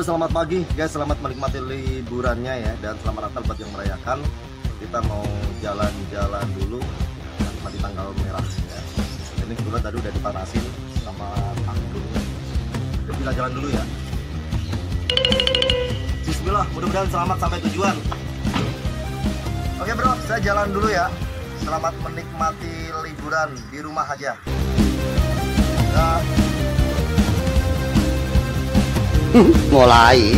selamat pagi guys, selamat menikmati liburannya ya, dan selamat Natal buat yang merayakan. Kita mau jalan-jalan dulu di tanggal merah ya. Ini kebetulan tadi udah dipanasin sama anggur. Kita jalan dulu ya. Bismillah, mudah-mudahan selamat sampai tujuan. Oke bro, saya jalan dulu ya. Selamat menikmati liburan di rumah aja. Nah. mulai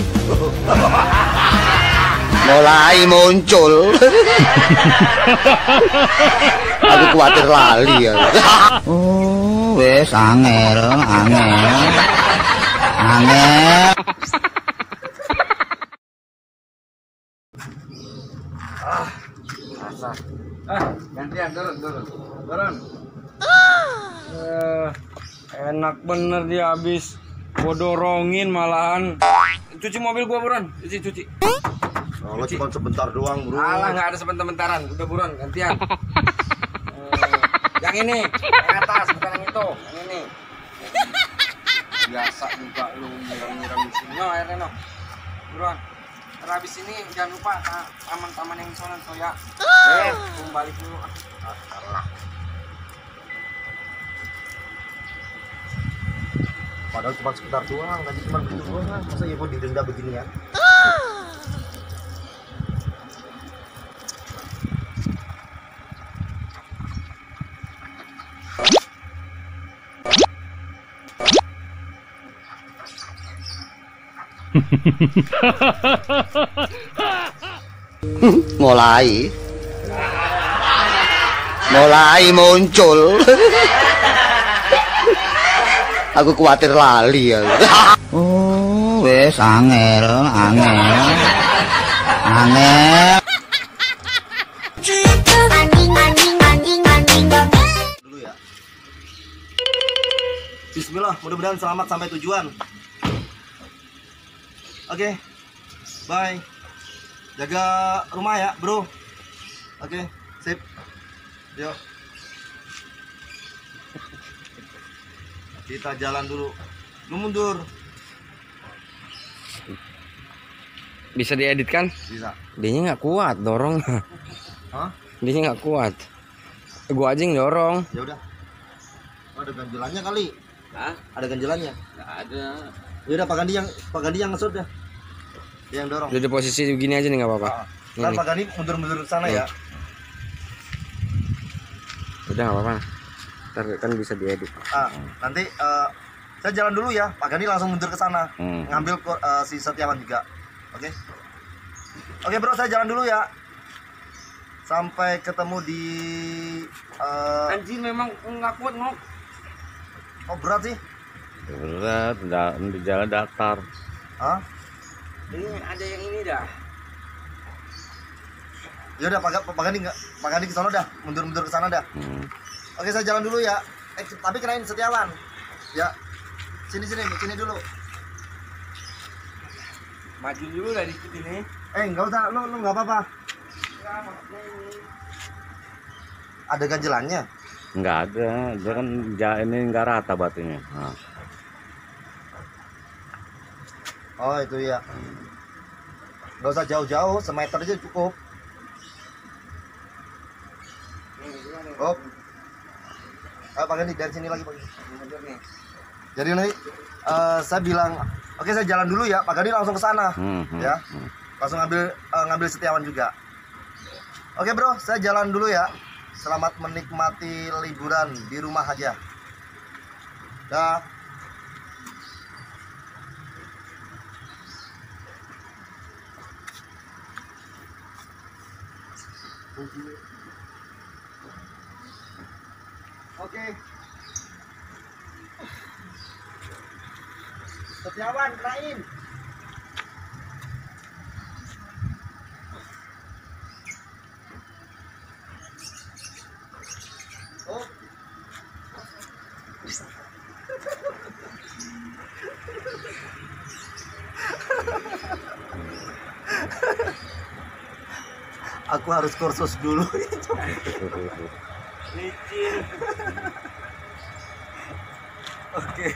muncul. Aku khawatir lali ya. Oh, wes angel. Gantian turun. Enak bener dia habis gua dorongin malahan. Cuci mobil gua buruan, cuci. Kalau cuma sebentar doang bro. Alah, nggak ada sebentar-bentaran, udah buruan gantian. Yang ini, yang atas, bukan yang itu, yang ini. Biasa juga lu nyiram di sini. No, airnya no. Buruan. Ntar habis ini jangan lupa taman-taman yang sana tuh ya. Balik dulu. Alah. Padahal cuma sekitar doang, tadi cuma begitu doang. Masa ya mau didenda begini ya? mulai muncul. Aku khawatir lali ya. Oh, wes angel. Dulu ya. Bismillah, mudah-mudahan selamat sampai tujuan. Oke, bye. Jaga rumah ya, bro. Oke, sip. Yuk. Kita jalan dulu. Lu mundur. Bisa diedit kan? Bisa. Dianya nggak kuat, dorong. Hah? Dianya nggak kuat. Gua aja yang dorong. Ya udah. Oh, ada ganjelannya kali. Hah? Ada ganjelannya? Nggak ada. Ya udah, Pak Gandhi yang ngesut dah. Dia yang dorong. Udah di posisi begini aja nih, nggak apa-apa. Ntar Pak Gandhi mundur-mundur ke sana ya. Udah nggak apa-apa. Ntar kan bisa diedit. Nanti saya jalan dulu ya. Pak Gandhi langsung mundur ke sana. Ngambil si Setiawan juga. Oke. Oke bro, saya jalan dulu ya. Sampai ketemu di Anjing memang nggak kuat, Nok. Oh, berat sih. Berat, di jalan datar. Hah? Ini ada yang ini dah. Ya udah, Pak Gandhi ke sana dah. Mundur ke sana dah. Oke, saya jalan dulu ya. Tapi kenain Setiawan. Ya. Sini dulu. Maju dulu lah dikit ini. Enggak usah, lu enggak apa-apa. Ada ganjelannya? Enggak ada, dia kan ini enggak rata batunya. Nah. Oh, itu ya. Enggak usah jauh-jauh, semeter aja cukup. Oh. Ayo Pak Gandhi, dari sini lagi Pak Gandhi. Jadi nanti saya bilang, oke saya jalan dulu ya. Pak Gandhi langsung ke sana, ya. Langsung ngambil Setiawan juga. Oke bro, saya jalan dulu ya. Selamat menikmati liburan di rumah aja. Dah. Oke. Setiawan, kenain. Oh. Aku harus kursus dulu itu. Licin. Oke.